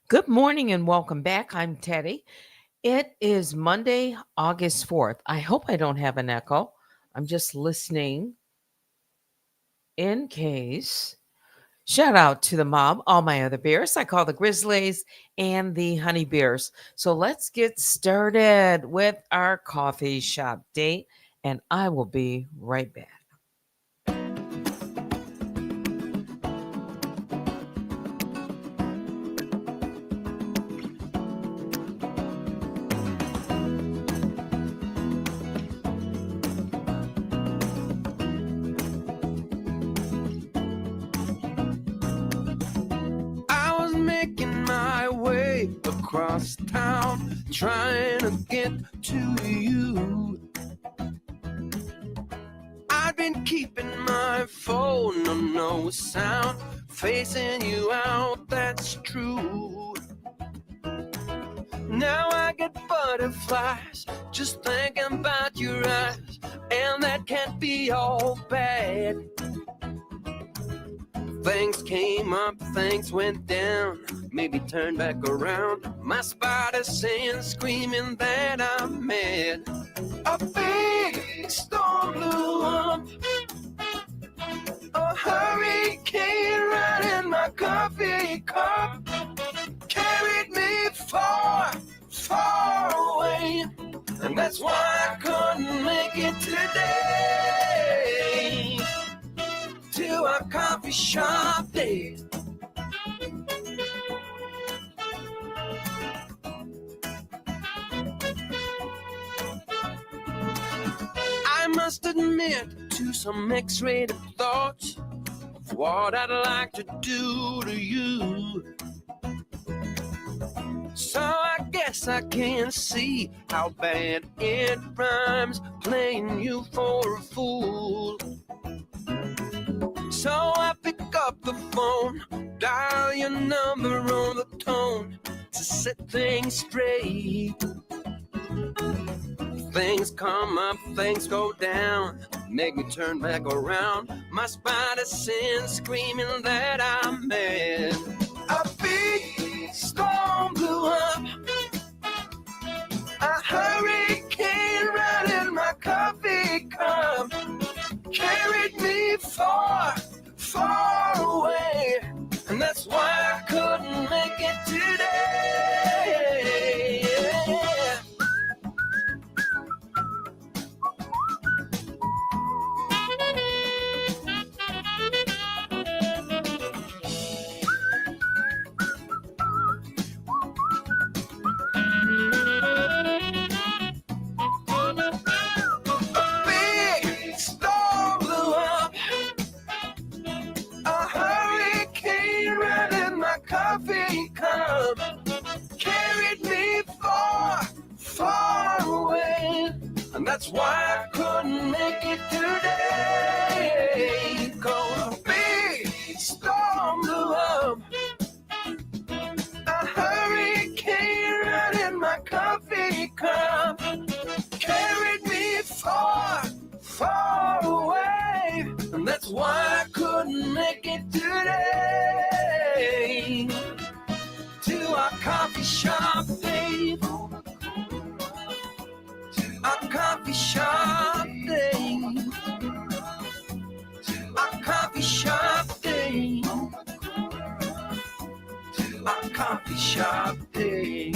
Good morning and welcome back. I'm Teddy. It is Monday, August 4th. I hope I don't have an echo. I'm just listening in case. Shout out to the mob, all my other bears. I call the Grizzlies and the Honey Bears. So let's get started with our coffee shop date, and I will be right back. I was making my way across town, trying to get to you. I've been keeping my phone on no sound, facing you out, that's true. Now I get butterflies just thinking about your eyes, and that can't be all bad. Things came up, things went down, maybe turn back around. My spider sense screaming that I'm mad. A big storm blew up, a hurricane right in my coffee cup, carried me far, far away, and that's why I couldn't make it today to our coffee shop day. I must admit to some X-rated thoughts of what I'd like to do to you. So I guess I can see how bad it rhymes, playing you for a fool. So I pick up the phone, dial your number on the tone to set things straight. Things come up, things go down, make me turn back around. My spider sense screaming that I'm mad. A big storm blew up, a hurricane right in my coffee cup, carried me far, far away, and that's why I couldn't make it today. Coffee cup carried me far, far away, and that's why I couldn't make it today. 'Cause a big storm blew up, a hurricane right in my coffee cup, carried me far, far away, and that's why I couldn't make it today. To our coffee shop, babe. Our coffee shop day. Our coffee shop day. Our coffee shop day.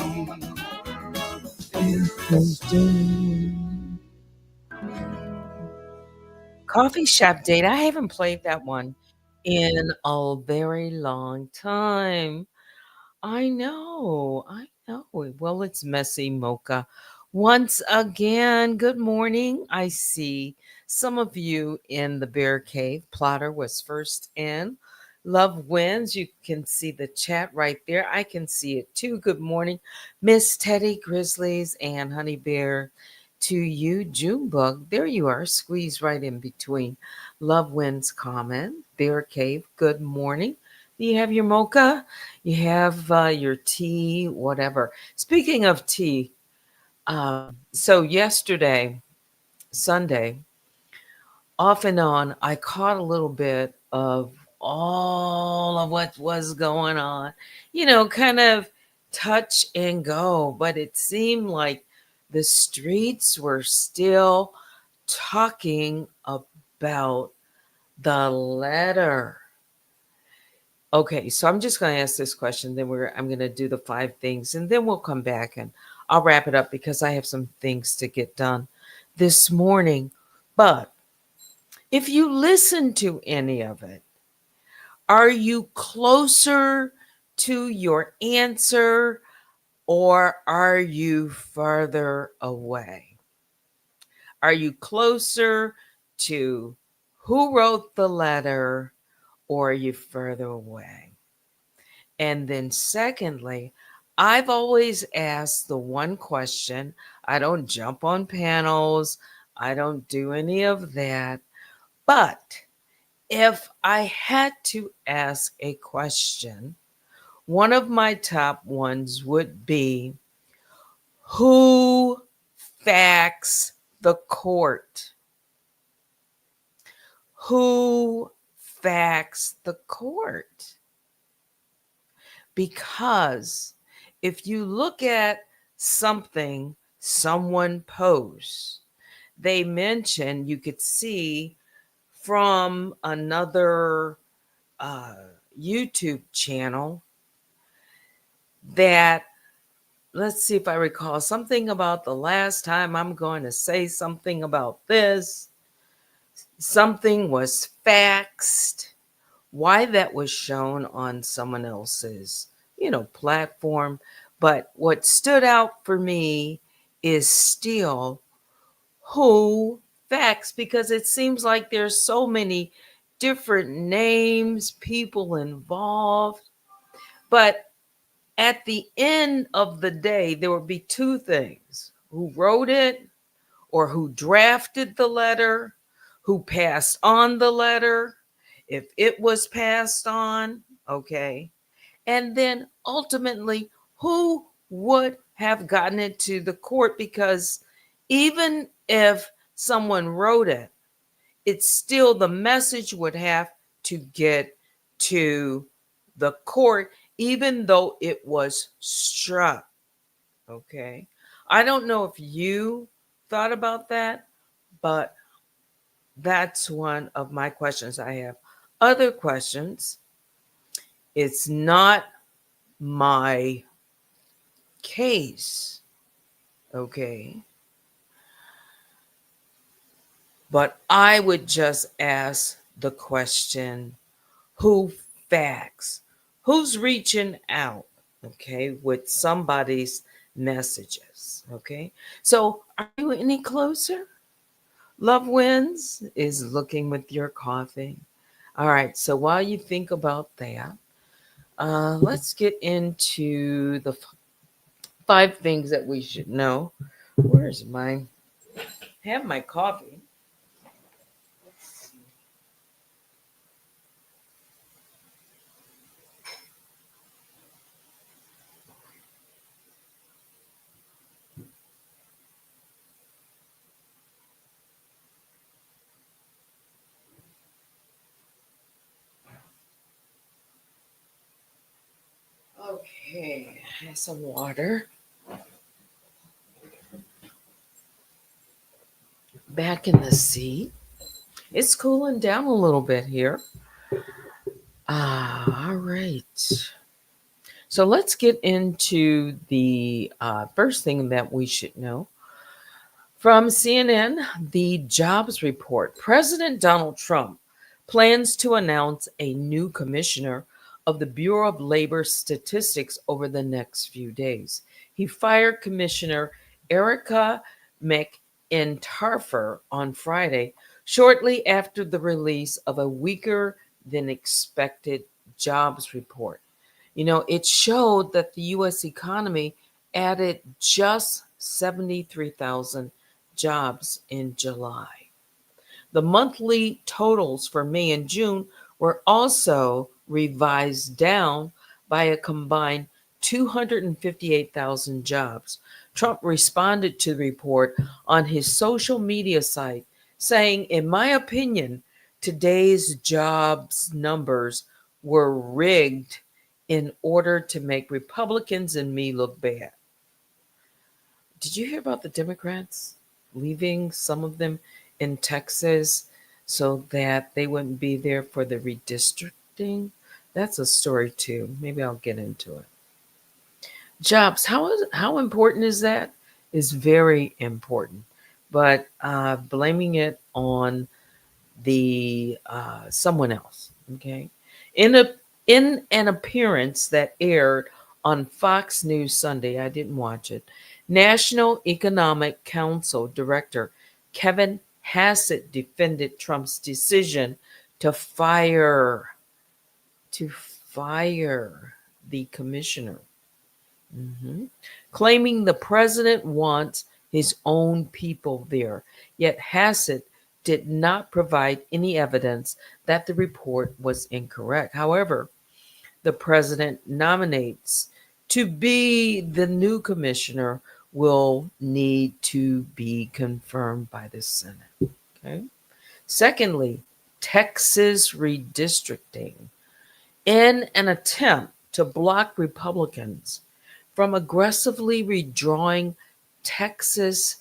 Coffee shop date. I haven't played that one in a very long time. I know. Well, it's Messy Mocha. Once again, good morning. I see some of you in the bear cave. Plotter was first in. Love wins. You can see the chat right there. I can see it too. Good morning, Miss Teddy, Grizzlies, and Honey Bear. To you, Junebug. There you are, squeezed right in between. Love wins comment. Bear cave. Good morning. Do you have your mocha? You have your tea, whatever. Speaking of tea, so yesterday, Sunday, off and on, I caught a little bit of all of what was going on. Kind of touch and go, but it seemed like the streets were still talking about the letter. Okay, so I'm just going to ask this question, then I'm going to do the 5 things, and then we'll come back and I'll wrap it up because I have some things to get done this morning. But if you listen to any of it, are you closer to your answer or are you further away? Are you closer to who wrote the letter or are you further away? And then, secondly, I've always asked the one question. I don't jump on panels, I don't do any of that. But if I had to ask a question, one of my top ones would be, who facts the court? Who facts the court? Because if you look at something someone posts, they mention, you could see from another uh, YouTube channel that, let's see if I recall, something about the last time I'm going to say something about this, something was faxed. Why that was shown on someone else's, platform. But what stood out for me is still who facts, because it seems like there's so many different names, people involved. But at the end of the day, there would be two things: who wrote it or who drafted the letter, who passed on the letter, if it was passed on, okay, and then ultimately who would have gotten it to the court, because even if someone wrote it, it's still the message would have to get to the court, even though it was struck. Okay. I don't know if you thought about that, but that's one of my questions I have. Other questions, it's not my case, okay? But I would just ask the question, who facts? Who's reaching out, okay, with somebody's messages, okay? So are you any closer? Love Wins is looking with your coffee. All right, so while you think about that, let's get into the 5 things that we should know. Where's my, have my coffee. Okay, have some water. Back in the seat. It's cooling down a little bit here. All right. So let's get into the first thing that we should know. From CNN, the jobs report. President Donald Trump plans to announce a new commissioner of the Bureau of Labor Statistics over the next few days. He fired Commissioner Erica McIntyre on Friday, shortly after the release of a weaker than expected jobs report. It showed that the U.S. economy added just 73,000 jobs in July. The monthly totals for May and June were also revised down by a combined 258,000 jobs. Trump responded to the report on his social media site, saying, "In my opinion, today's jobs numbers were rigged in order to make Republicans and me look bad. Did you hear about the Democrats leaving some of them in Texas so that they wouldn't be there for the redistricting? That's a story too. Maybe I'll get into it. Jobs, how important is that? Is very important, but blaming it on the someone else. Okay, in a in an appearance that aired on Fox News Sunday, I didn't watch it. National Economic Council Director Kevin Hassett defended Trump's decision to fire to fire the commissioner. Mhm. Claiming the president wants his own people there. Yet Hassett did not provide any evidence that the report was incorrect. However, the president nominates to be the new commissioner will need to be confirmed by the Senate. Okay. Secondly, Texas redistricting. In an attempt to block Republicans from aggressively redrawing Texas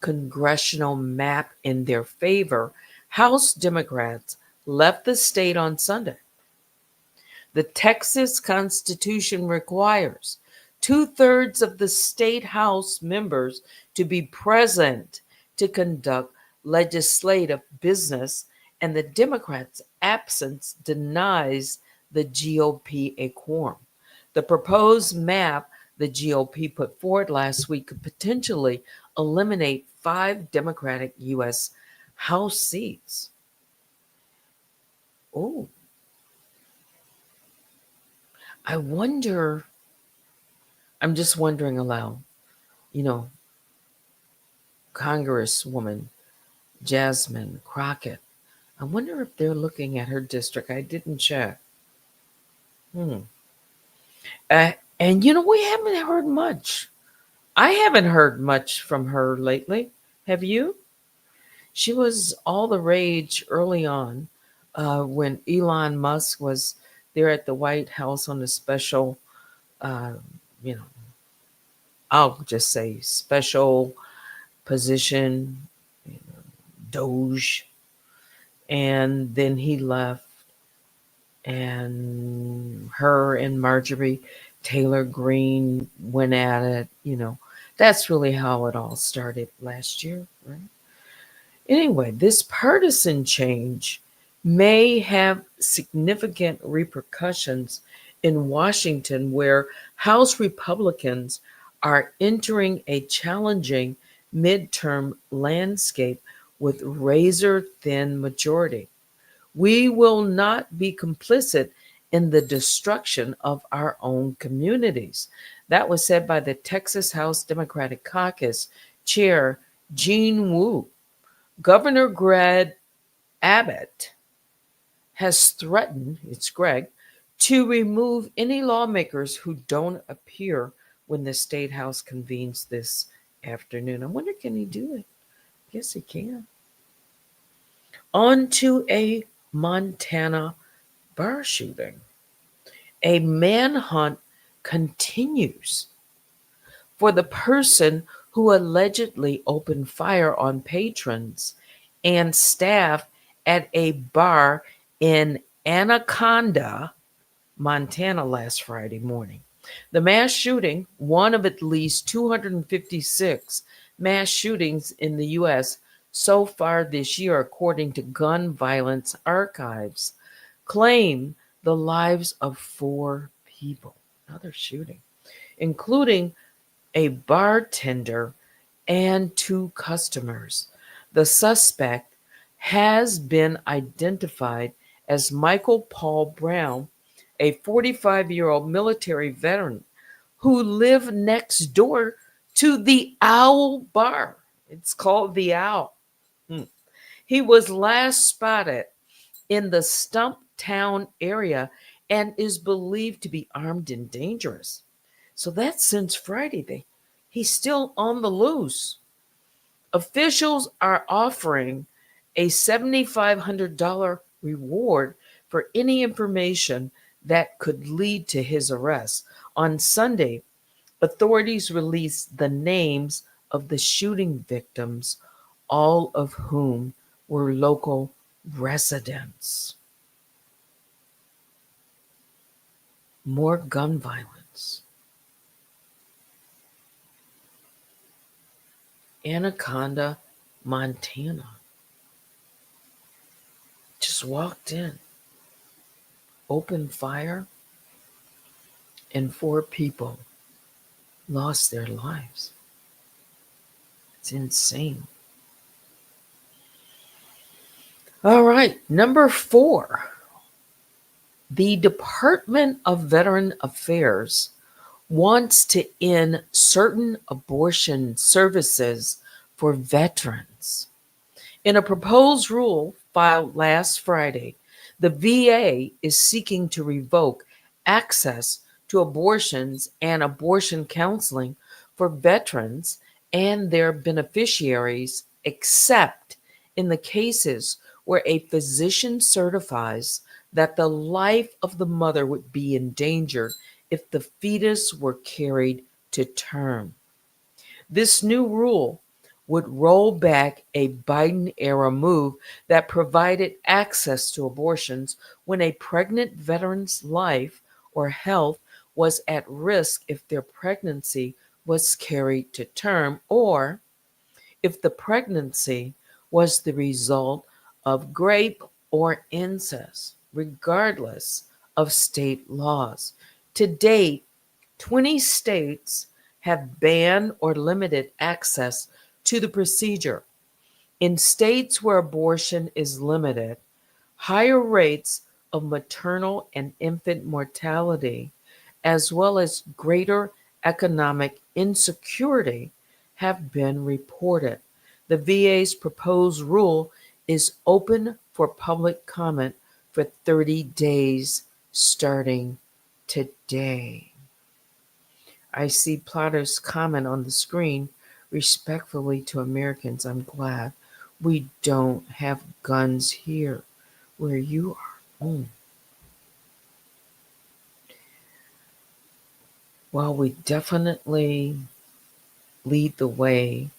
congressional map in their favor, House Democrats left the state on Sunday. The Texas Constitution requires two-thirds of the state House members to be present to conduct legislative business, and the Democrats' absence denies the GOP a quorum. The proposed map the GOP put forward last week could potentially eliminate 5 Democratic U.S. House seats. Oh, I wonder, I'm just wondering aloud, you know, Congresswoman Jasmine Crockett, I wonder if they're looking at her district. I didn't check. Hmm. And we haven't heard much. I haven't heard much from her lately. Have you? She was all the rage early on when Elon Musk was there at the White House on a special, uh, you know, I'll just say special position, you know, Doge. And then he left, and her and Marjorie Taylor Greene went at it. That's really how it all started last year, right? Anyway, this partisan change may have significant repercussions in Washington, where House Republicans are entering a challenging midterm landscape with razor thin majority. We will not be complicit in the destruction of our own communities. That was said by the Texas House Democratic Caucus Chair Gene Wu. Governor Greg Abbott has threatened, it's Greg, to remove any lawmakers who don't appear when the State House convenes this afternoon. I wonder, can he do it? Yes, he can. On to a Montana bar shooting. A manhunt continues for the person who allegedly opened fire on patrons and staff at a bar in Anaconda, Montana last Friday morning. The mass shooting, one of at least 256 mass shootings in the U.S. so far this year, according to Gun Violence Archives, claimed the lives of 4 people. Another shooting, including a bartender and 2 customers. The suspect has been identified as Michael Paul Brown, a 45-year-old military veteran who lived next door to the Owl Bar. It's called the Owl. Hmm. He was last spotted in the Stumptown area and is believed to be armed and dangerous. So that's since Friday. He's still on the loose. Officials are offering a $7,500 reward for any information that could lead to his arrest. On Sunday, authorities released the names of the shooting victims, all of whom were local residents. More gun violence. Anaconda, Montana. Just walked in, opened fire, and 4 people lost their lives. It's insane. All right, number 4. The Department of Veteran Affairs wants to end certain abortion services for veterans. In a proposed rule filed last Friday, the VA is seeking to revoke access to abortions and abortion counseling for veterans and their beneficiaries, except in the cases where a physician certifies that the life of the mother would be in danger if the fetus were carried to term. This new rule would roll back a Biden era move that provided access to abortions when a pregnant veteran's life or health was at risk if their pregnancy was carried to term, or if the pregnancy was the result of rape or incest, regardless of state laws. To date, 20 states have banned or limited access to the procedure. In states where abortion is limited, higher rates of maternal and infant mortality, as well as greater economic insecurity, have been reported. The VA's proposed rule is open for public comment for 30 days starting today. I see Plotter's comment on the screen. Respectfully to Americans, I'm glad we don't have guns here where you are. Well, we definitely lead the way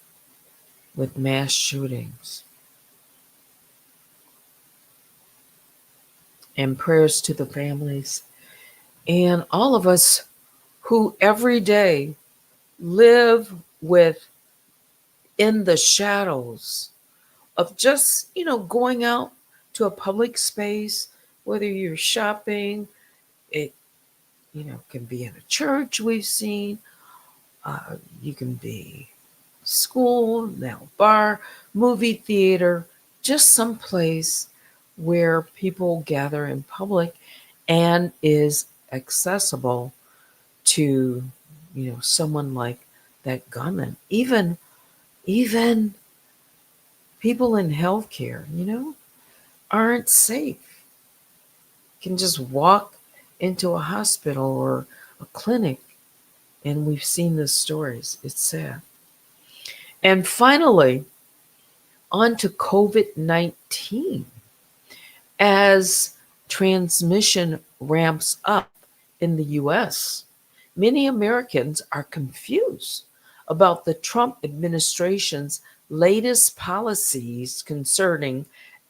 with mass shootings. And prayers to the families and all of us who every day live with in the shadows of just, going out to a public space, whether you're shopping, it, can be in a church we've seen, you can be school, now bar, movie theater, just some place where people gather in public and is accessible to, someone like that gunman. Even people in healthcare, aren't safe. Can just walk into a hospital or a clinic, and we've seen the stories. It's sad. And finally, on to COVID 19. As transmission ramps up in the US, many Americans are confused about the Trump administration's latest policies concerning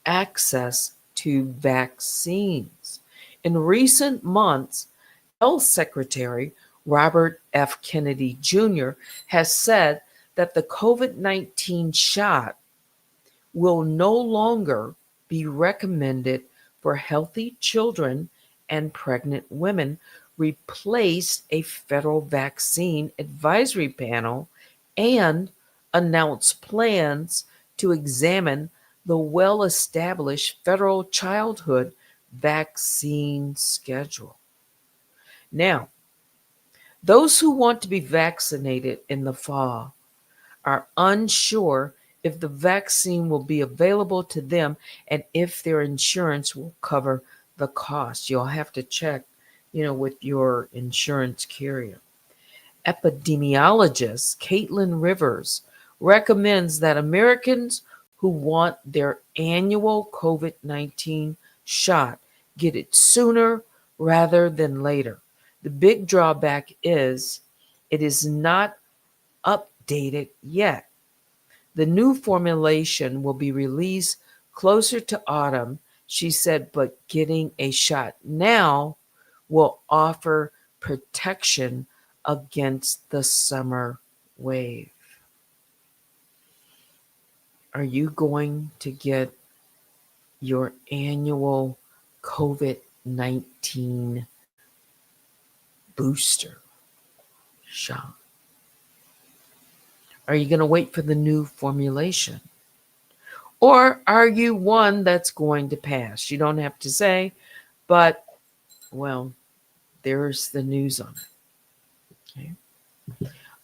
access to vaccines. In recent months, Health Secretary Robert F. Kennedy Jr. has said that the COVID 19 shot will no longer be recommended for healthy children and pregnant women, replaced a federal vaccine advisory panel, and announced plans to examine the well established federal childhood vaccine schedule. Now, those who want to be vaccinated in the fall are unsure if the vaccine will be available to them and if their insurance will cover the cost. You'll have to check, with your insurance carrier. Epidemiologist Caitlin Rivers recommends that Americans who want their annual COVID 19 shot get it sooner rather than later. The big drawback is it is not updated yet. The new formulation will be released closer to autumn, she said, but getting a shot now will offer protection against the summer wave. Are you going to get your annual COVID 19 booster shot? Are you going to wait for the new formulation? Or are you one that's going to pass? You don't have to say, but well, there's the news on it. Okay.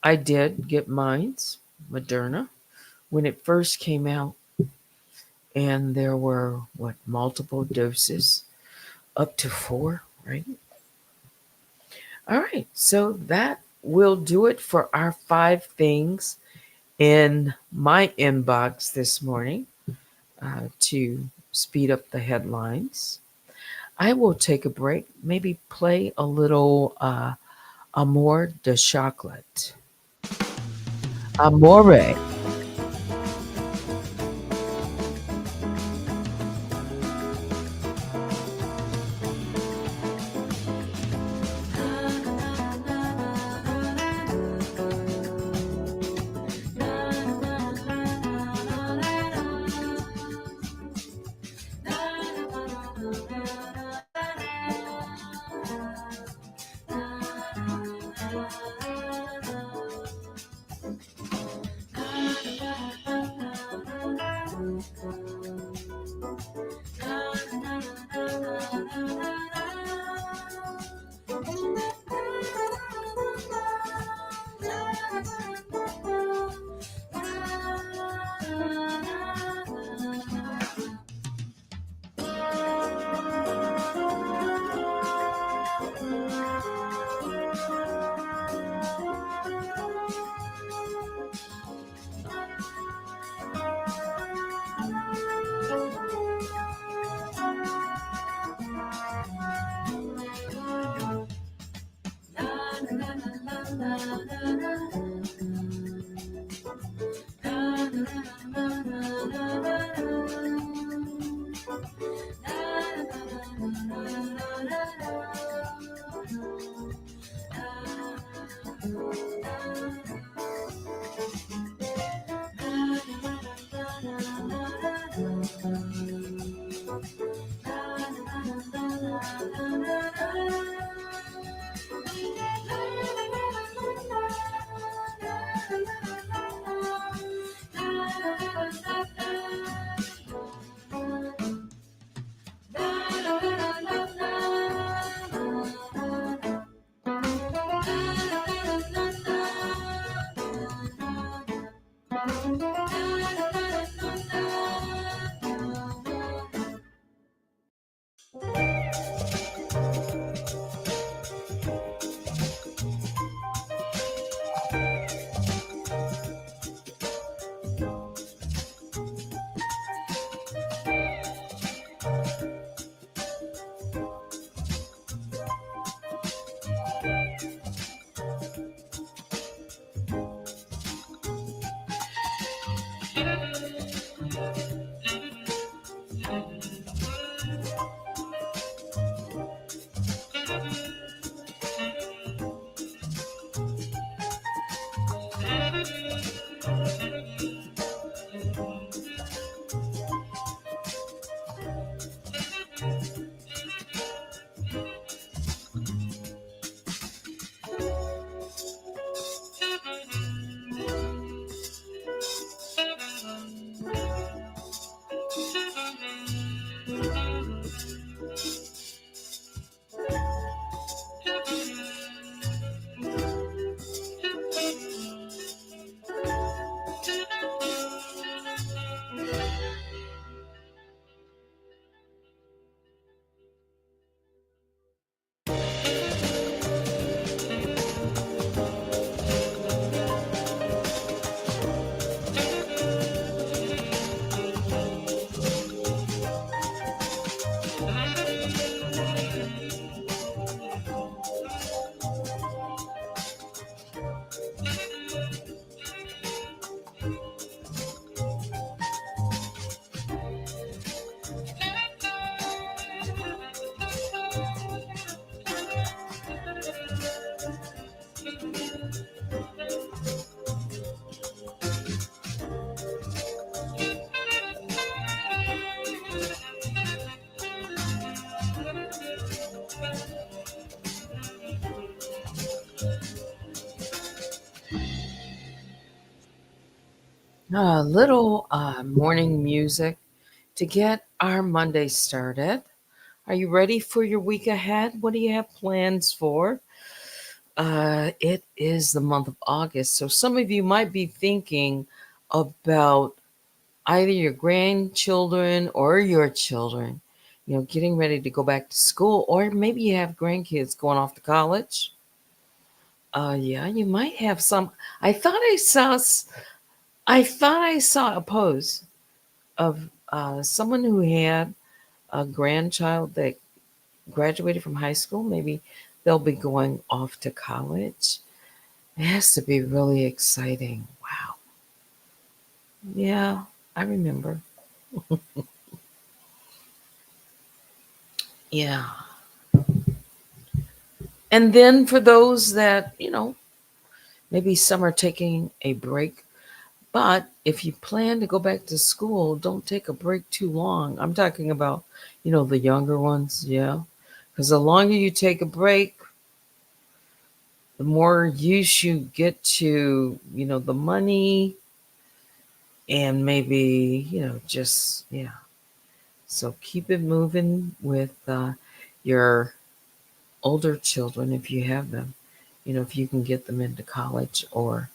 I did get mine's Moderna when it first came out, and there were multiple doses, up to 4, right? All right, so that will do it for our 5 things in my inbox this morning to speed up the headlines. I will take a break, maybe play a little Amor de Chocolate. Amore. A little morning music to get our Monday started. Are you ready for your week ahead? What do you have plans for? It is the month of August, so some of you might be thinking about either your grandchildren or your children, getting ready to go back to school, or maybe you have grandkids going off to college. Yeah, you might have some. I thought I saw. I thought I saw a post of someone who had a grandchild that graduated from high school. Maybe they'll be going off to college. It has to be really exciting. Wow. Yeah, I remember. Yeah. And then for those that, maybe some are taking a break. But if you plan to go back to school, don't take a break too long. I'm talking about, the younger ones. Yeah. Because the longer you take a break, the more use you get to, the money and maybe, just, yeah. So keep it moving with your older children if you have them, if you can get them into college or,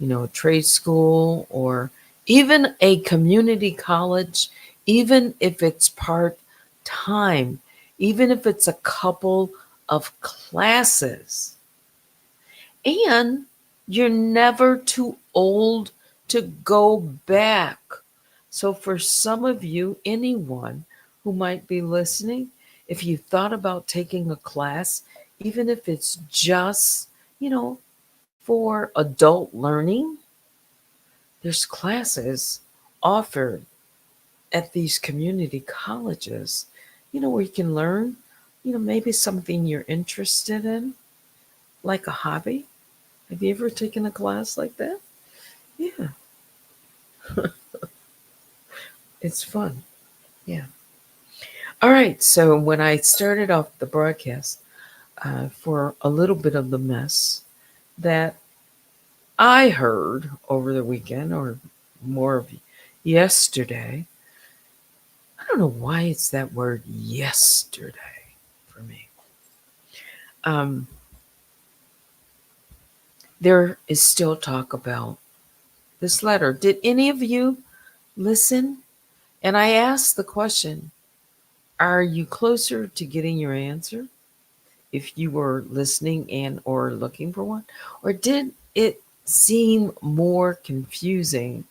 a trade school or even a community college, even if it's part time, even if it's a couple of classes. And you're never too old to go back. So, for some of you, anyone who might be listening, if you thought about taking a class, even if it's just, for adult learning, there's classes offered at these community colleges, where you can learn, maybe something you're interested in, like a hobby. Have you ever taken a class like that? Yeah, it's fun. Yeah. All right. So when I started off the broadcast for a little bit of the mess that I heard over the weekend, or more of yesterday, I don't know why it's that word yesterday for me. Um, there is still talk about this letter. Did any of you listen? And I asked the question, are you closer to getting your answer if you were listening and or looking for one? Or did it seem more confusing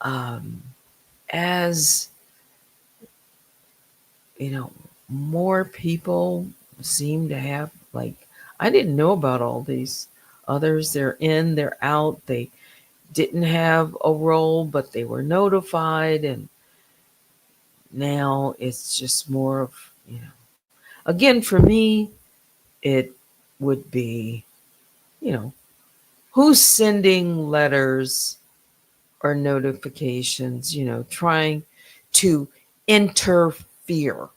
um, as, you know, more people seem to have, like, I didn't know about all these others. They're in, they're out, they didn't have a role, but they were notified. And now it's just more of, again, for me, it would be, you know, who's sending letters or notifications, trying to interfere.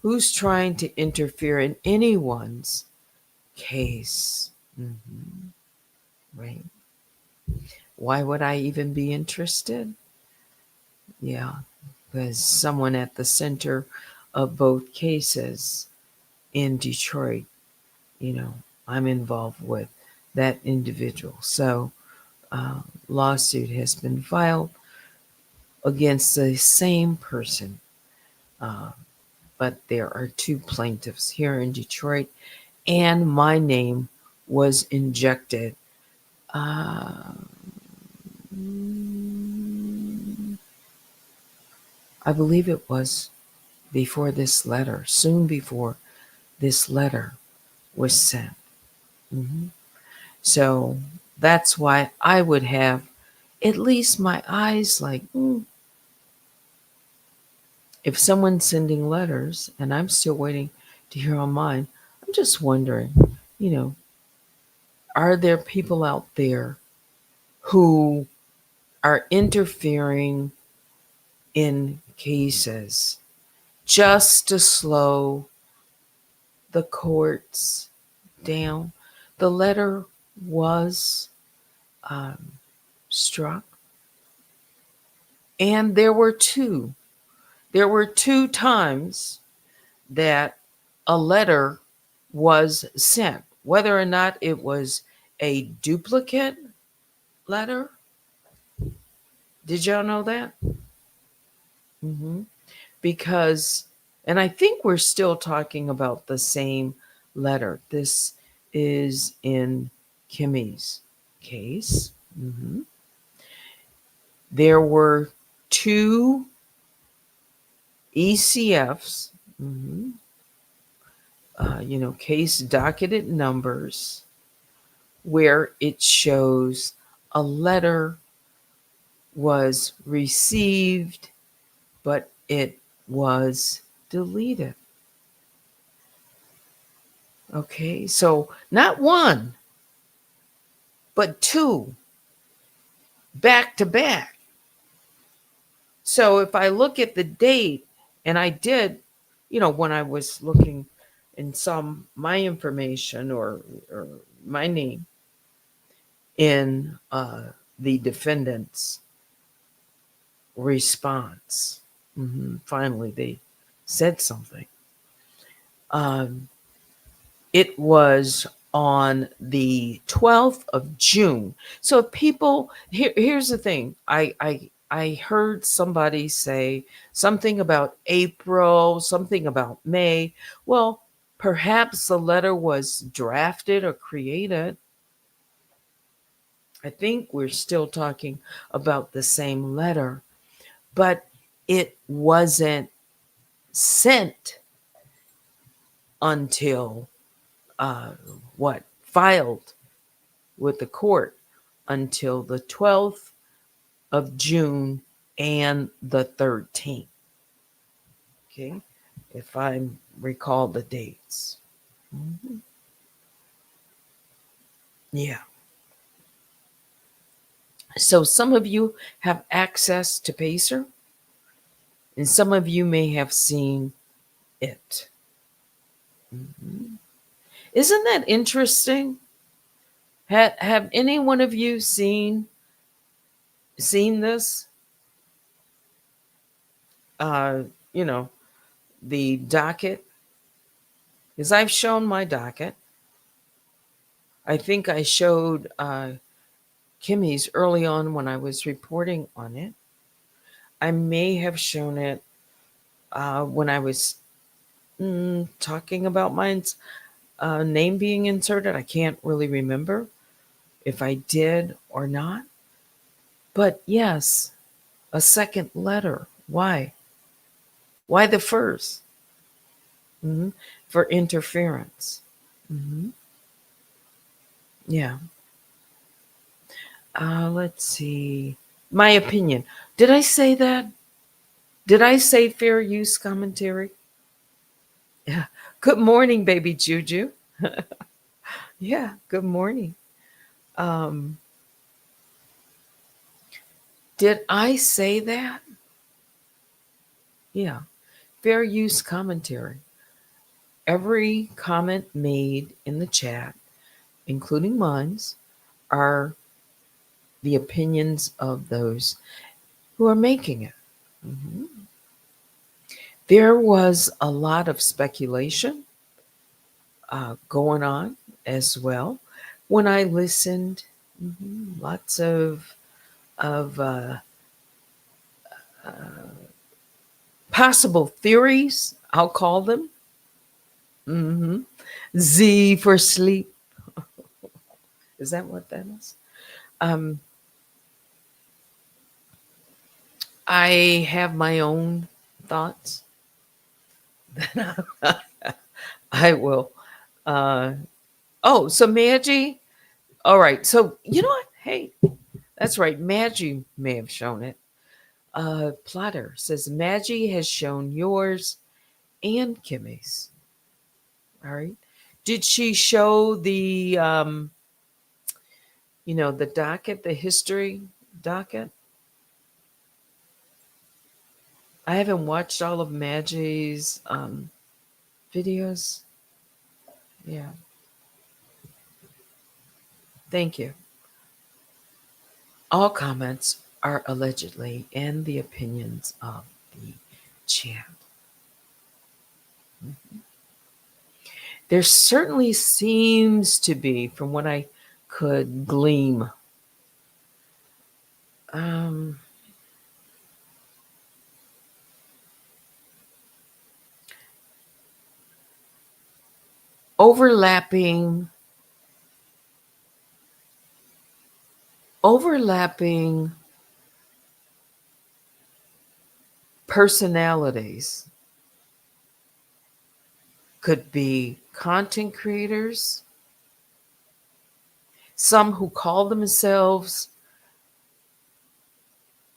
Who's trying to interfere in anyone's case? Hmm. Right. Why would I even be interested? Yeah, because someone at the center of both cases in Detroit, you know, I'm involved with that individual. So, lawsuit has been filed against the same person, uh, but there are two plaintiffs here in Detroit, and my name was injected. Uh, I believe it was before this letter, soon before this letter was sent. Hmm. So that's why I would have at least my eyes like, if someone's sending letters and I'm still waiting to hear on mine, I'm just wondering, you know, are there people out there who are interfering in cases just to slow the courts down? The letter was um, struck. And there were two. There were two times that a letter was sent, whether or not it was a duplicate letter. Did y'all know that? Hmm. Because, and I think we're still talking about the same letter. This is in Kimmy's case. Hmm. There were two ECFs, mhm, case docketed numbers, where it shows a letter was received, but it was deleted. Okay, so not one, but two back to back. So if I look at the date, and I did, when I was looking and saw my information or my name in the defendant's response, finally they said something. Um, it was on the 12th of June. So people, here's the thing. I heard somebody say something about April, something about May. Well, perhaps the letter was drafted or created. I think we're still talking about the same letter, but it wasn't sent until uh, what filed with the court until the 12th of June and the 13th. Okay, if I recall the dates. Mhm. Yeah. So some of you have access to Pacer, and some of you may have seen it. Mhm. Isn't that interesting? Have any one of you seen this? Uh, you know, the docket, because I've shown my docket. I think I showed Kimmy's early on when I was reporting on it. I may have shown it when I was talking about mine's name being inserted. I can't really remember if I did or not. But yes, a second letter. Why? Why the 1st? Hmm. For interference. Hmm. Yeah. Let's see. My opinion. Did I say that? Did I say fair use commentary? Yeah. Good morning, baby Juju. Yeah, good morning. Um, did I say that? Yeah. Fair use commentary. Every comment made in the chat, including mine's, are the opinions of those who are making it. Mhm. There was a lot of speculation going on as well when I listened. Lots of uh, possible theories. I'll call them. Hmm. Z for sleep. Is that what that is? Um, I have my own thoughts that I will. Uh, oh, so Maggie. All right. So you know what? Hey, that's right. Maggie may have shown it. Plotter says Maggie has shown yours and Kimmy's. All right. Did she show the docket, the history docket? I haven't watched all of Maggie's videos. Yeah. Thank you. All comments are allegedly and the opinions of the chat. There certainly seems to be, from what I could glean, um, overlapping overlapping personalities. Could be content creators, some who call themselves,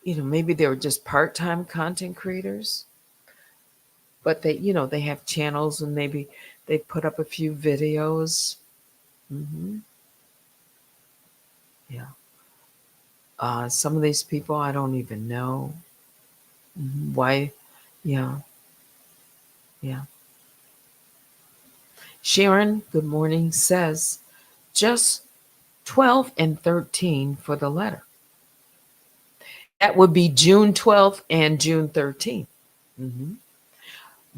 maybe they were just part-time content creators, but they have channels and maybe they put up a few videos. Hmm. Yeah. Some of these people I don't even know. Why? Yeah. Yeah. Sharon, good morning, says just 12 and 13 for the letter. That would be June 12th and June 13th. Hmm.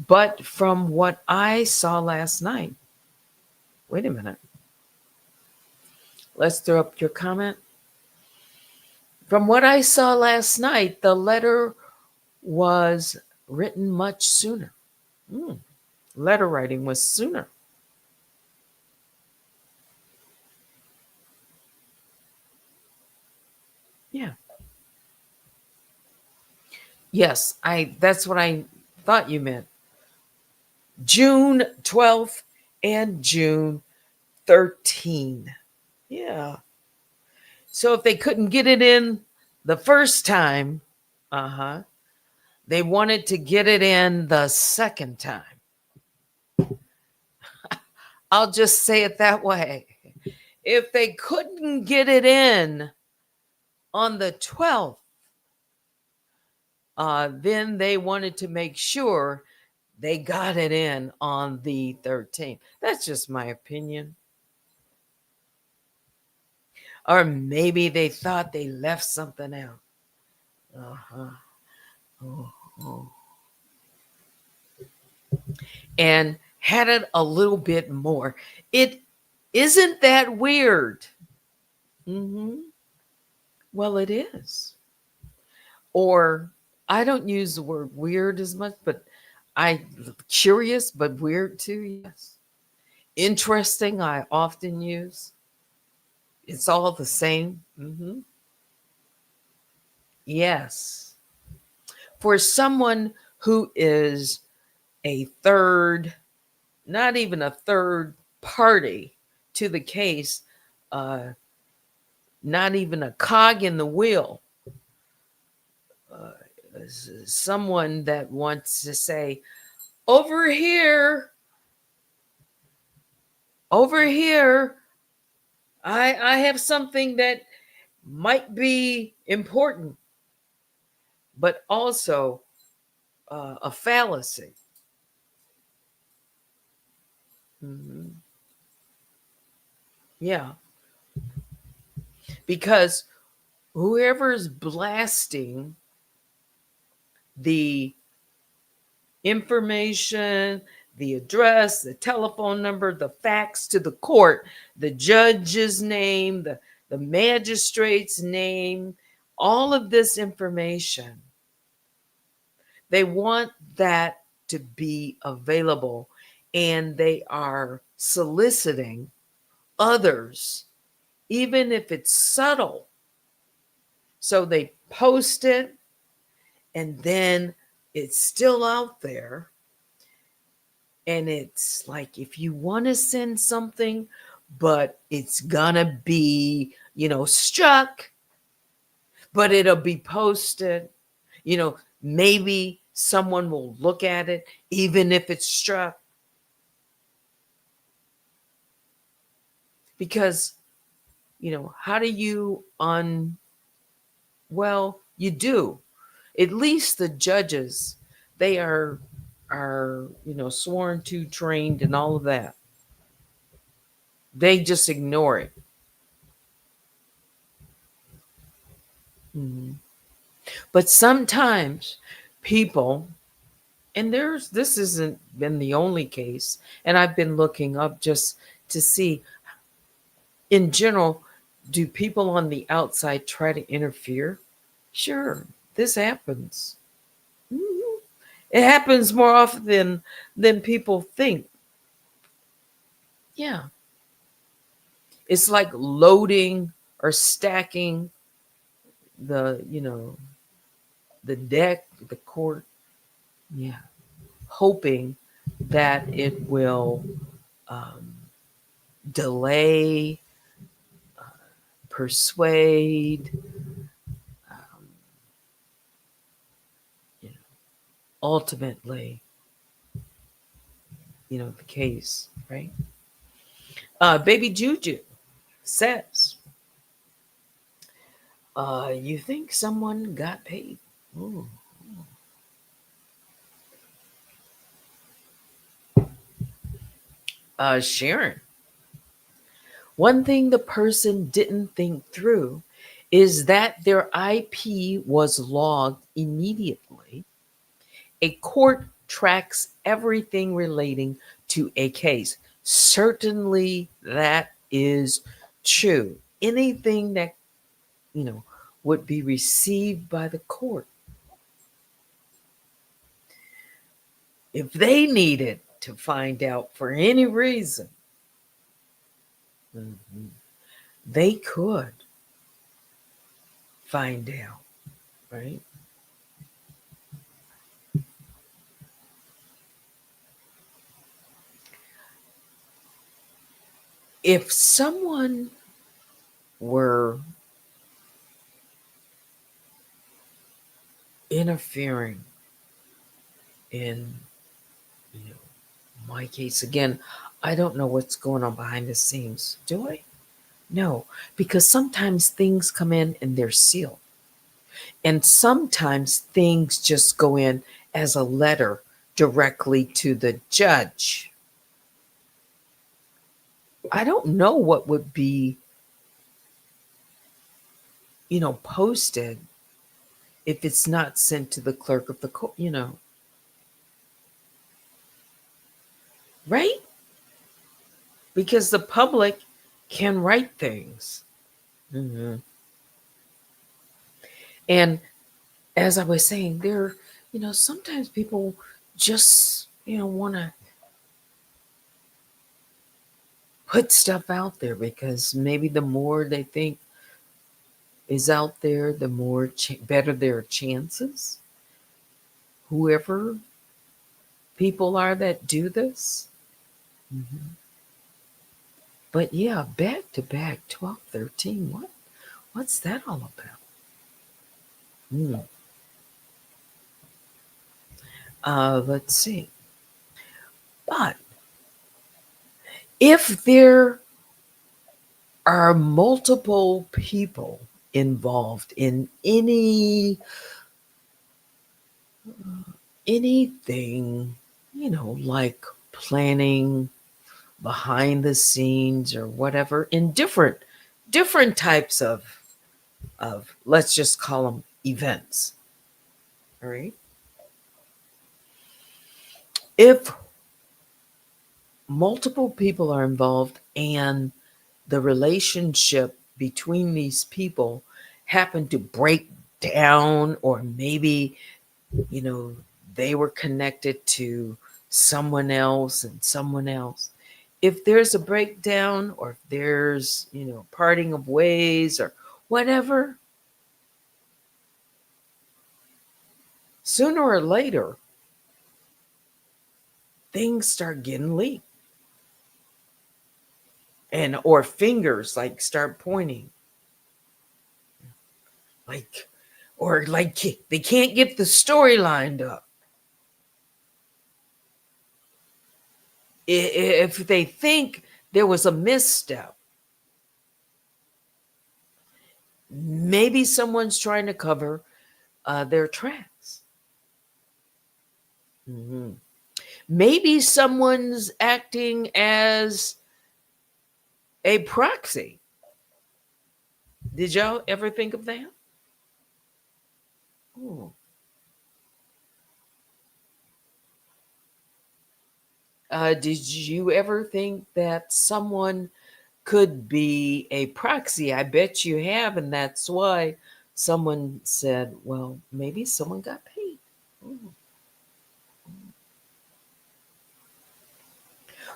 But from what I saw last night, wait a minute, let's throw up your comment. From what I saw last night, the letter was written much sooner. Mm, letter writing was sooner. Yeah. Yes, that's what I thought you meant. June 12th and June 13th. Yeah. So if they couldn't get it in the first time, uh-huh, they wanted to get it in the second time. I'll just say it that way. If they couldn't get it in on the 12th, then they wanted to make sure they got it in on the 13th. That's just my opinion. Or maybe they thought they left something out. Uh-huh. Oh, oh. And had it a little bit more. It isn't that weird. Mm-hmm. Well, it is. Or I don't use the word weird as much, but I curious but weird too, yes. Interesting, I often use. It's all the same. Hmm. Yes. For someone who is a third, not even a third party to the case, uh, not even a cog in the wheel, someone that wants to say, over here, over here, I have something that might be important, but also a fallacy. Hmm. Yeah, because whoever's blasting the information, the address, the telephone number, the fax to the court, the judge's name, the magistrate's name, all of this information, they want that to be available, and they are soliciting others, even if it's subtle. So they post it, and then it's still out there. And it's like, if you want to send something, but it's gonna be, struck, but it'll be posted, maybe someone will look at it, even if it's struck. Because, how do you well, you do. At least the judges, they are sworn to, trained, and all of that. They just ignore it. But sometimes people, and this isn't been the only case, and I've been looking up just to see in general, do people on the outside try to interfere? Sure, this happens. Mhm. It happens more often than people think. Yeah. It's like loading or stacking the deck, the court. Yeah. Hoping that it will um, delay, persuade, um, you know, ultimately, the case, right? Baby Juju says, you think someone got paid? Ooh. Sharon, one thing the person didn't think through is that their IP was logged immediately. A court tracks everything relating to a case. Certainly, that is true. Anything that, you know, would be received by the court, if they needed to find out for any reason, mhm, they could find out, right? If someone were interfering in, you know, my case again, I don't know what's going on behind the scenes. Do I? No, because sometimes things come in and they're sealed. And sometimes things just go in as a letter directly to the judge. I don't know what would be, posted if it's not sent to the clerk of the court, right? Because the public can write things. Hmm. And as I was saying, sometimes people just, want to put stuff out there because maybe the more they think is out there, the more better their chances. Whoever people are that do this. Hmm. But yeah, back to back 12, 13. What's that all about? Hmm. Let's see. But if there are multiple people involved in anything, like planning behind the scenes or whatever in different types of let's just call them events. All right. If multiple people are involved and the relationship between these people happen to break down, or maybe, you know, they were connected to someone else and someone else. If there's a breakdown, or if there's, parting of ways or whatever, sooner or later, things start getting leaked, and or fingers like start pointing, like, or like they can't get the story lined up. If they think there was a misstep, maybe someone's trying to cover their tracks. Hmm. Maybe someone's acting as a proxy. Did y'all ever think of that? Ooh. Did you ever think that someone could be a proxy? I bet you have, and that's why someone said, well, maybe someone got paid. Ooh.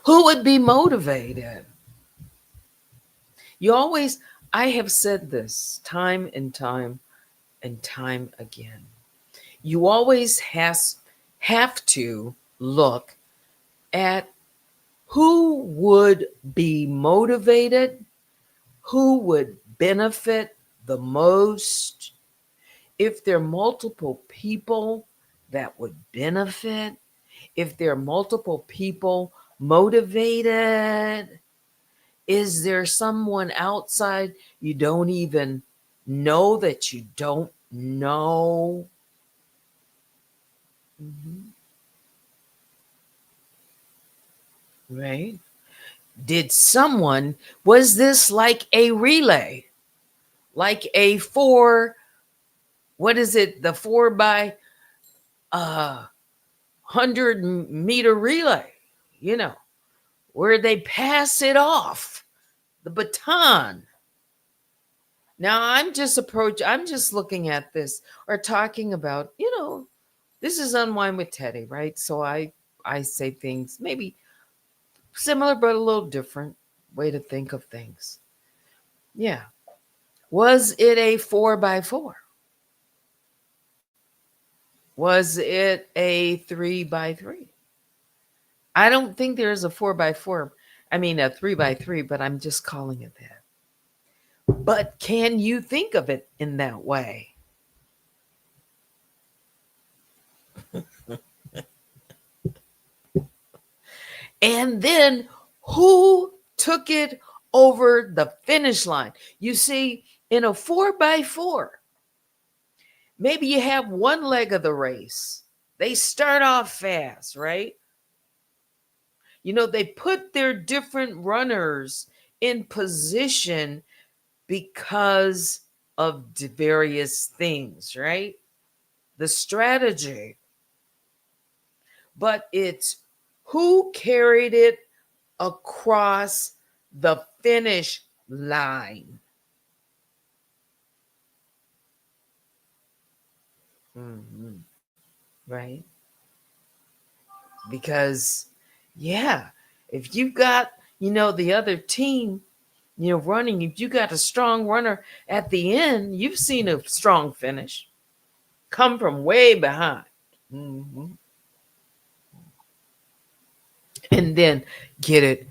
Who would be motivated? You always, I have said this time and time and time again. You always have to look at who would be motivated, who would benefit the most. If there are multiple people that would benefit, if there are multiple people motivated, is there someone outside you don't even know that you don't know? Mhm. Right? Did someone, was this like a relay? Like a four, what is it? The 4x 100 meter relay, you know, where they pass it off the baton. Now I'm just looking at this or talking about, this is Unwind with Teddy, right? So I say things maybe similar but a little different way to think of things. Yeah. Was it a 4x4? Was it a 3x3? I don't think there's a 4x4. I mean, a 3x3, but I'm just calling it that. But can you think of it in that way? And then who took it over the finish line? You see, in a 4x4, maybe you have one leg of the race. They start off fast, right? They put their different runners in position because of various things, right? The strategy. But it's who carried it across the finish line. Mhm. Right? Because, yeah, if you've got, the other team, running, if you got a strong runner at the end, you've seen a strong finish come from way behind. Mhm. And then get it,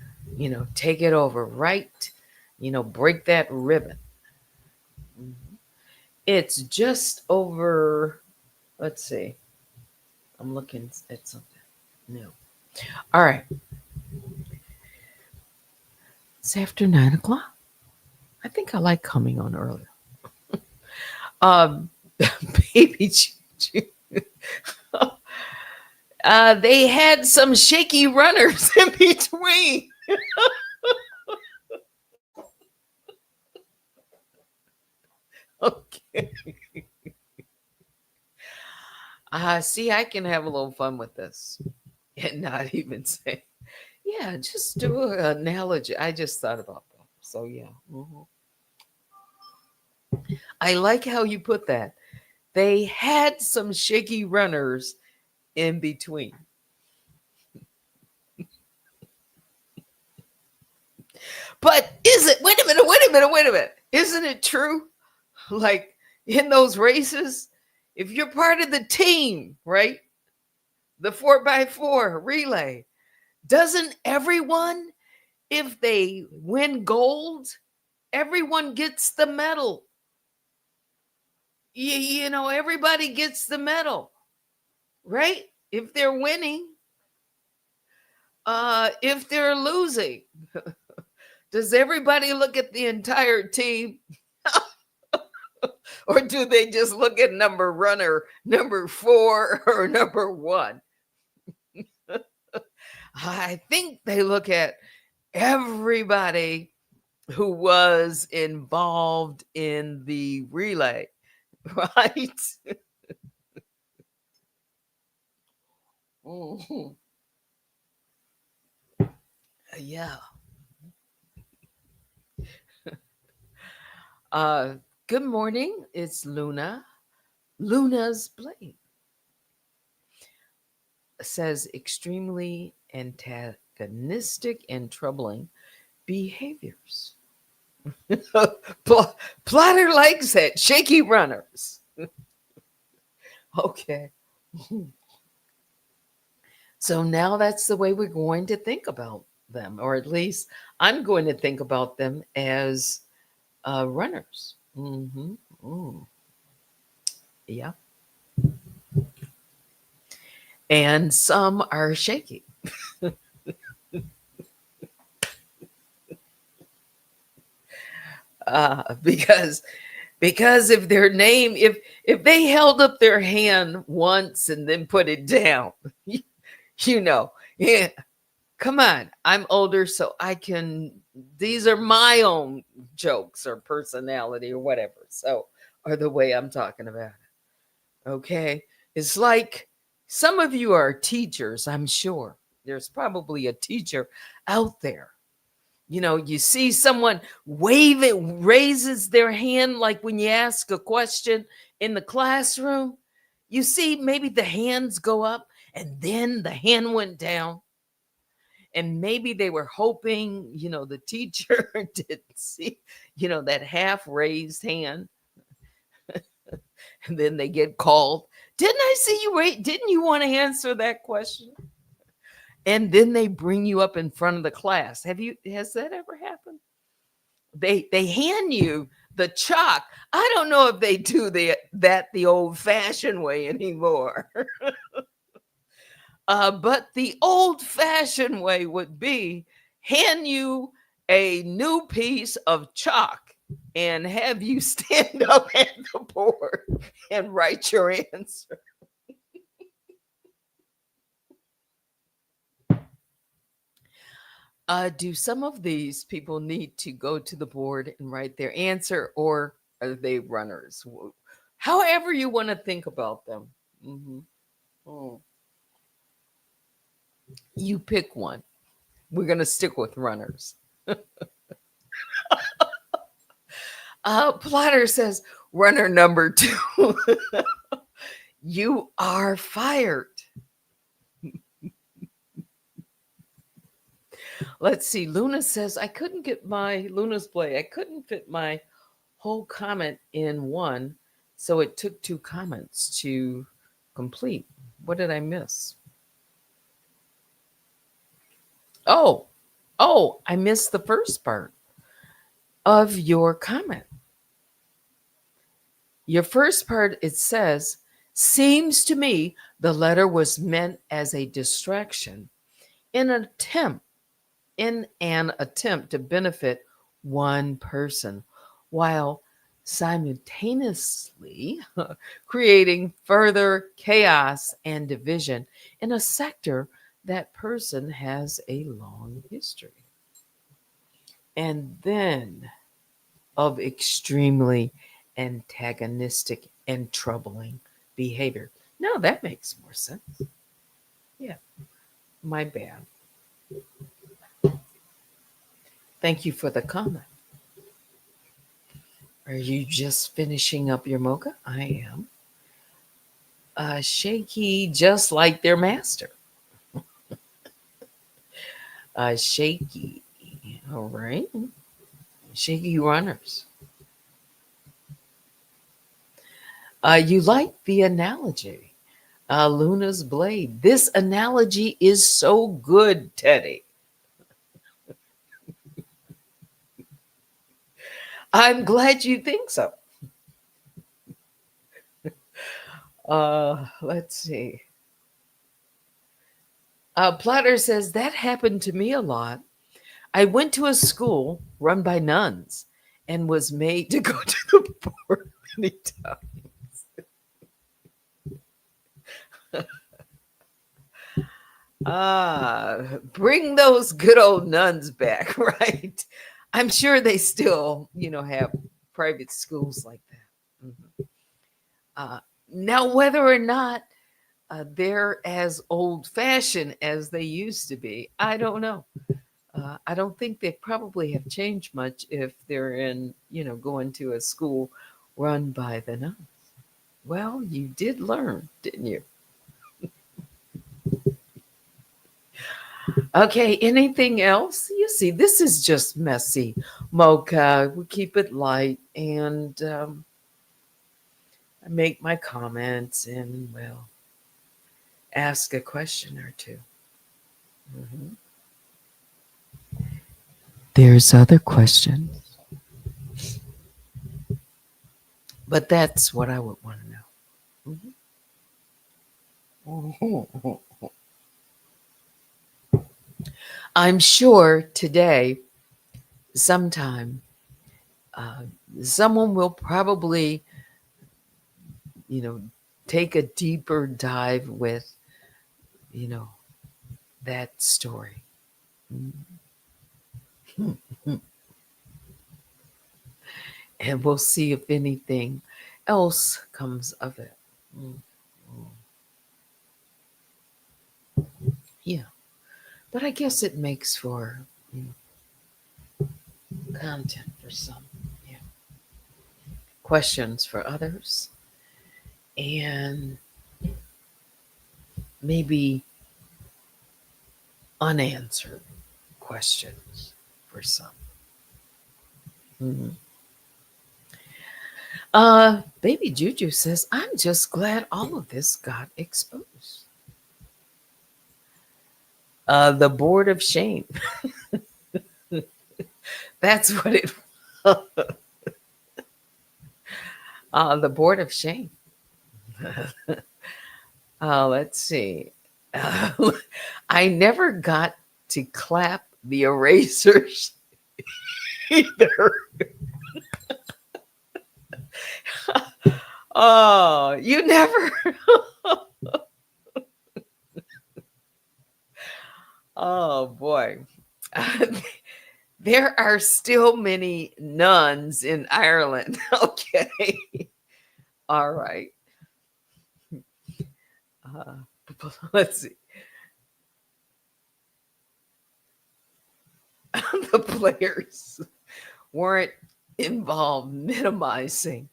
take it over, right? Break that ribbon. Mhm. It's just over, let's see, I'm looking at something. No. All right. It's after 9 o'clock. I think I like coming on earlier. Um, baby Juju. They had some shaky runners in between. Okay. See, I can have a little fun with this and not even say, yeah, just do an analogy. I just thought about that. So, yeah. I like how you put that. They had some shaky runners in between. But wait a minute. Isn't it true? Like in those races, if you're part of the team, right? The 4x4 relay, doesn't everyone, if they win gold, everyone gets the medal? Everybody gets the medal, right? If they're winning, if they're losing, does everybody look at the entire team? Or do they just look at number 4, or number 1? I think they look at everybody who was involved in the relay, right? Mhm. Yeah. Uh, Good morning. It's Luna. Luna's Blade says extremely antagonistic and troubling behaviors. Pl- Plotter likes it. Shaky runners. Okay. So now that's the way we're going to think about them, or at least I'm going to think about them as runners. Mm. Yeah. And some are shaky because if their name if they held up their hand once and then put it down, you know, yeah, come on, I'm older, so I can. These are my own jokes or personality or whatever. So, or the way I'm talking about it. Okay, it's like some of you are teachers. I'm sure there's probably a teacher out there. You see someone wave it, raises their hand like when you ask a question in the classroom. You see, maybe the hands go up and then the hand went down. And maybe they were hoping, the teacher didn't see, that half raised hand. And then they get called. Didn't I see you wait? Didn't you want to answer that question? And then they bring you up in front of the class. Has that ever happened? They hand you the chalk. I don't know if they do the old fashioned way anymore. But the old fashioned way would be hand you a new piece of chalk and have you stand up at the board and write your answer. Do some of these people need to go to the board and write their answer, or are they runners? However, you want to think about them. Mhm. Mm. You pick one. We're going to stick with runners. Plotter says, runner number two, you are fired. Let's see. Luna says, I couldn't get my Luna's play. I couldn't fit my whole comment in one. So it took two comments to complete. What did I miss? Oh, I missed the first part of your comment. Your first part, it says, seems to me the letter was meant as a distraction in an attempt to benefit one person while simultaneously creating further chaos and division in a sector that person has a long history. And then of extremely antagonistic and troubling behavior. No, that makes more sense. Yeah, my bad. Thank you for the comment. Are you just finishing up your mocha? I am. Shaky, just like their master. Shaky. All right. Shaky runners. You like the analogy. Luna's blade. This analogy is so good, Teddy. I'm glad you think so. Let's see. Platter says that happened to me a lot. I went to a school run by nuns and was made to go to the board many times. Bring those good old nuns back, right? I'm sure they still, have private schools like that. Mhm. Uh, Now, whether or not they're as old fashioned as they used to be. I don't know. I don't think they probably have changed much if they're in, going to a school run by the nuns. Well, you did learn, didn't you? Okay, anything else? You see, this is just messy. Mocha, we keep it light and I make my comments and, well, ask a question or 2. Mhm. There's other questions, but that's what I would want to know. Mhm. I'm sure today, sometime, uh, someone will probably, you know, take a deeper dive with, you know, that story. And we'll see if anything else comes of it. Mm, mm. Yeah, but I guess it makes for content for some, yeah. Questions for others, and maybe unanswered questions for some. Mhm. Baby Juju says, I'm just glad all of this got exposed. The board of shame. That's what it the board of shame. Let's see. Uh, I never got to clap the erasers either. Oh, you never. Oh boy. There are still many nuns in Ireland. Okay. All right. Let's see. The players weren't involved minimizing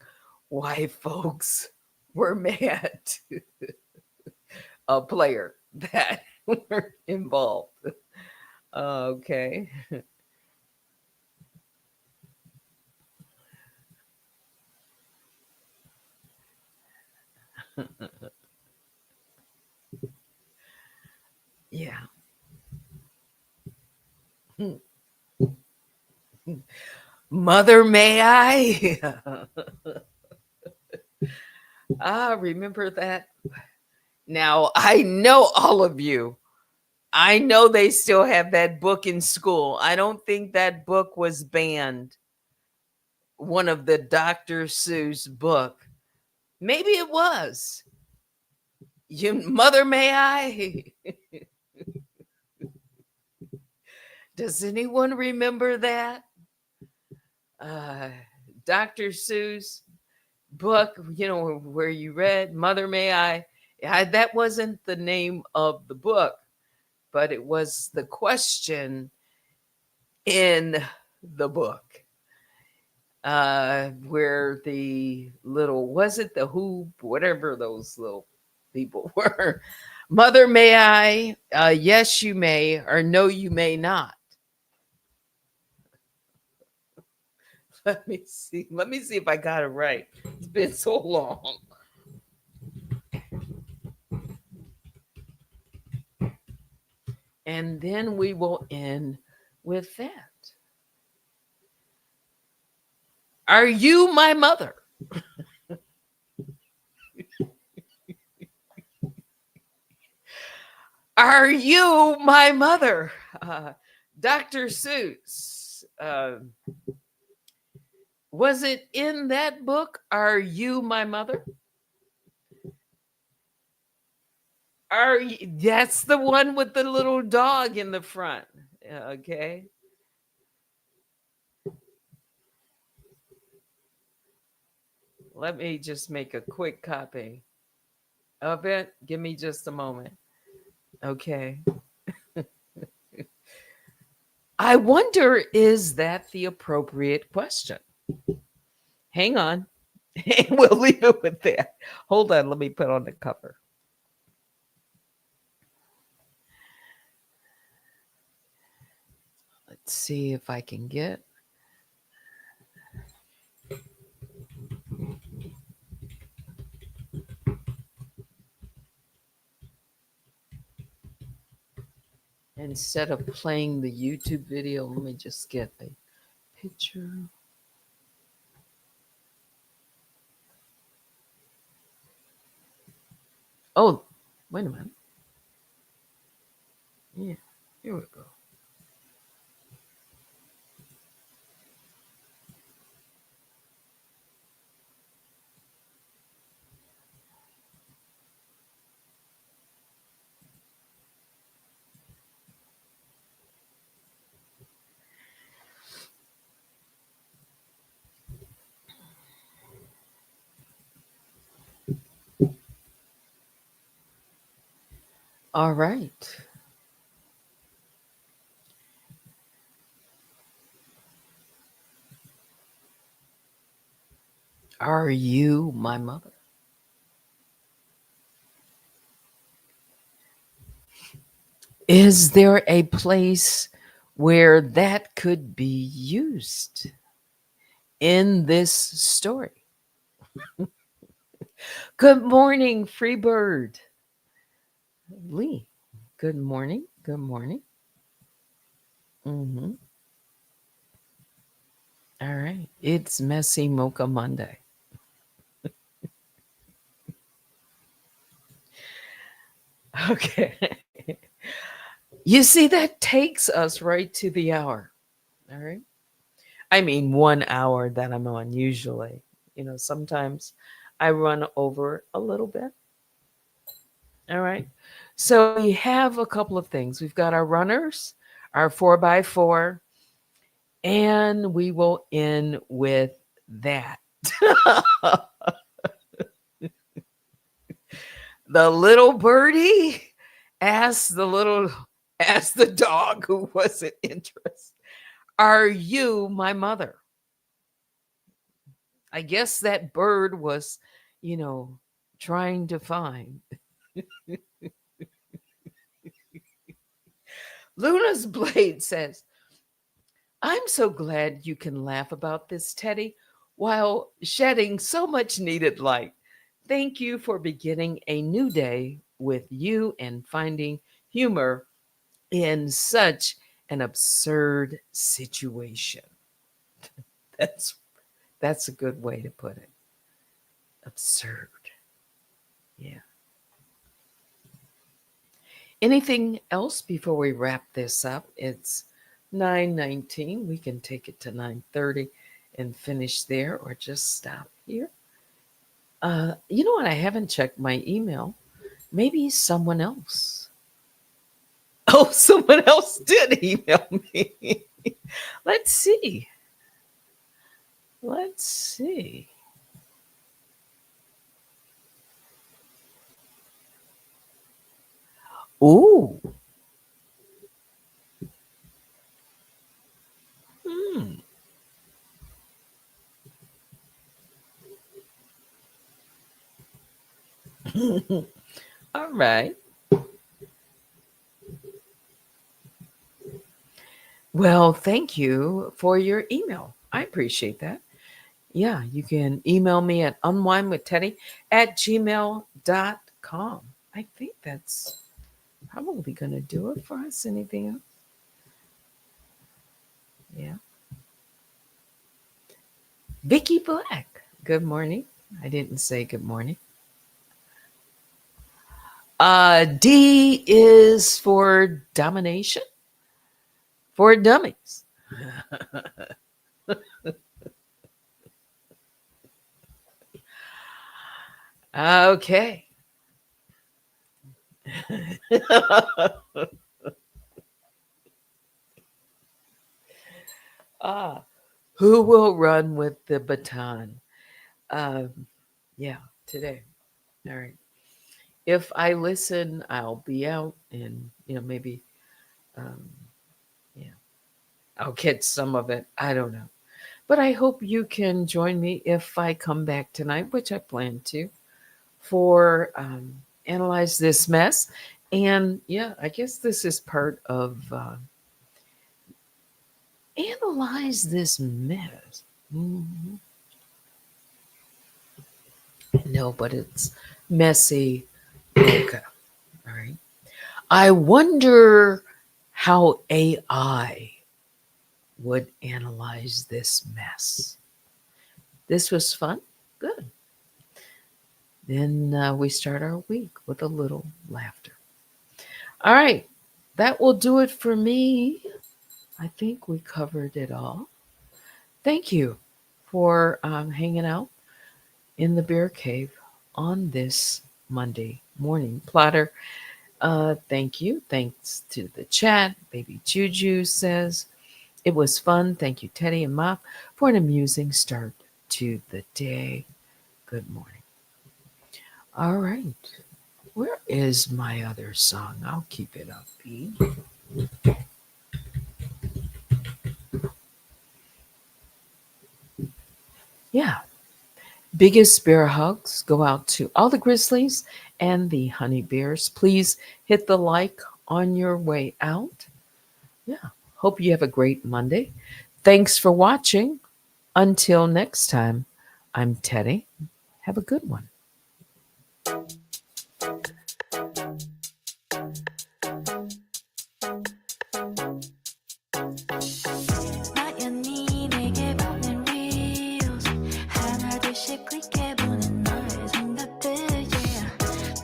why folks were mad. A player that were involved. Okay. Yeah. Mother, may I? Remember that? Now, I know all of you. I know they still have that book in school. I don't think that book was banned. One of the Dr. Seuss book. Maybe it was. You, Mother, may I? Does anyone remember that? Uh, Dr. Seuss book, where you read Mother May I, that wasn't the name of the book, but it was the question in the book. Where the little, was it the who, whatever those little people were. Mother, may I? Yes, you may, or no, you may not. Let me see. Let me see if I got it right. It's been so long. And then we will end with that. Are you my mother? Are you my mother? Dr. Seuss. Was it in that book? Are you my mother? Are you, that's the one with the little dog in the front. Okay. Let me just make a quick copy. of it? Give me just a moment. Okay. I wonder, is that the appropriate question? Hang on. We'll leave it with that. Hold on. Let me put on the cover. Let's see if I can get. Instead of playing the YouTube video, let me just get a picture. Oh, wait a minute. Yeah, here we go. All right. Are you my mother? Is there a place where that could be used in this story? Good morning, Freebird. Lee. Good morning. Good morning. Hmm. All right. It's Messy Mocha Monday. Okay. You see, that takes us right to the hour. All right. I mean, 1 hour that I'm on usually. Sometimes I run over a little bit. All right. So we have a couple of things. We've got our runners, our 4x4, and we will end with that. The little birdie asked the dog who wasn't interested, "Are you my mother?" I guess that bird was, you know, trying to find. Luna's Blade says, "I'm so glad you can laugh about this, Teddy, while shedding so much needed light. Thank you for beginning a new day with you and finding humor in such an absurd situation." That's that's a good way to put it. Absurd. Yeah. Anything else before we wrap this up? It's 9:19. We can take it to 9:30 and finish there or just stop here. You know what? I haven't checked my email. Maybe someone else. Oh, someone else did email me. Let's see. Let's see. Ooh. Hmm. All right. Well, thank you for your email. I appreciate that. Yeah, you can email me at unwindwithteddy@gmail.com. I think that's probably going to do it for us. Anything else? Yeah. Vicky Black. Good morning. I didn't say good morning. D is for domination for dummies. Okay. ah, who will run with the baton? Um, yeah, today. All right. If I listen, I'll be out and, maybe, um, yeah, I'll get some of it. I don't know. But I hope you can join me if I come back tonight, which I plan to, for Analyze This Mess. And yeah, I guess this is part of Analyze This Mess. Mhm. No, but it's Messy Mocha. All right. I wonder how AI would analyze this mess. This was fun. Good. Then we start our week with a little laughter. All right. That will do it for me. I think we covered it all. Thank you for hanging out in the bear cave on this Monday morning. Plotter, thank you. Thanks to the chat. Baby Juju says, it was fun. Thank you, Teddy and Mop, for an amusing start to the day. Good morning. All right. Where is my other song? I'll keep it upbeat. Yeah. Biggest bear hugs go out to all the grizzlies and the honey bears. Please hit the like on your way out. Yeah. Hope you have a great Monday. Thanks for watching. Until next time, I'm Teddy. Have a good one. 나연이 내게 보낸 reels 하나 둘씩 클릭해보는 너의 생각들 yeah.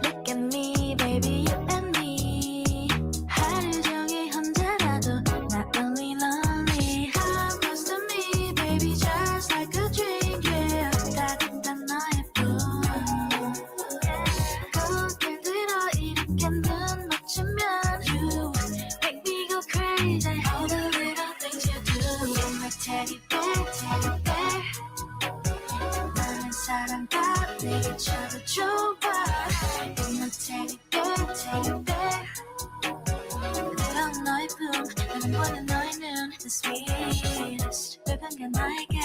Look at me baby you and me 하루 종일 혼자라도 not only lonely Come close to me baby just like a dream yeah. 따뜻한 너의 품 거울 들어 이렇게 눈 맞추면 You make me go crazy all the little things you do You're my teddy bear, teddy bear 나는 사랑과 내게 줘도 좋아 You're my teddy bear, teddy bear 부드러운 너의 품 나는 보는 너의 눈 The sweetest 불편한 나에게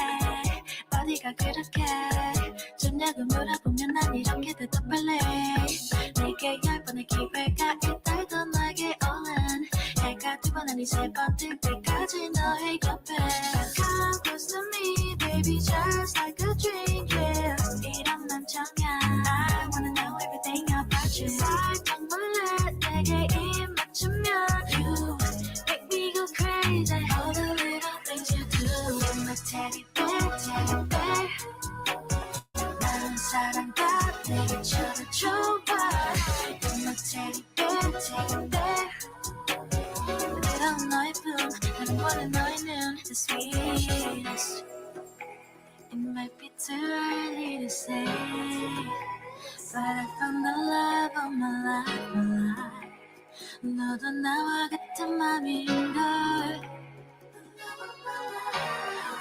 어디가 그렇게 좋냐고 물어보면 난 이렇게 대답할래 내게 10번의 기회가 있다도 너에게 all in 해가 두 번 아니 세 번 뜰 때까지 너의 옆에 Come close to me baby just like a dream yeah 이런 맘 정야 I wanna know everything about you 살짝 몰래 내게 입 맞추면 You make me go crazy all the little things you do You're my teddy bear, teddy bear 나는 사랑과 내게 줘도 좋아 You're my teddy bear, teddy bear 부드러운 너의 품 나는 보는 너의 눈 The sweetest It might be too early to say But I found the love of my life, my life 너도 나와 같은 맘인걸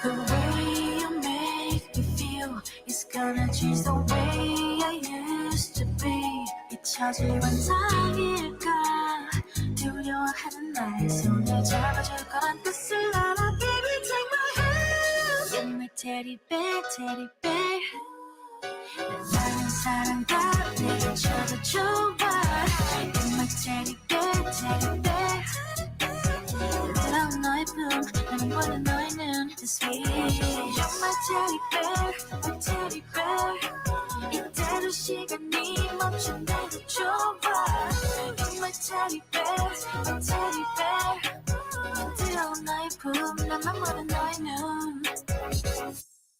The way you make me feel is gonna change the way I used to be 잊혀질 환상일까 두려워하는 나의 손을 잡아줄 거란 뜻을 알아 Baby take my hand You're my teddy bear, teddy bear 나는 사랑과 내게 줘도 좋아 You're my teddy bear, teddy bear 부드러운 너의 품 나는 보는 너의 눈 The sweet You're my teddy bear, my teddy bear 이대로 시간이 멈춘데도 좋아 You're my teddy bear, my teddy bear 부드러운 너의 품 나만 보는 너의 눈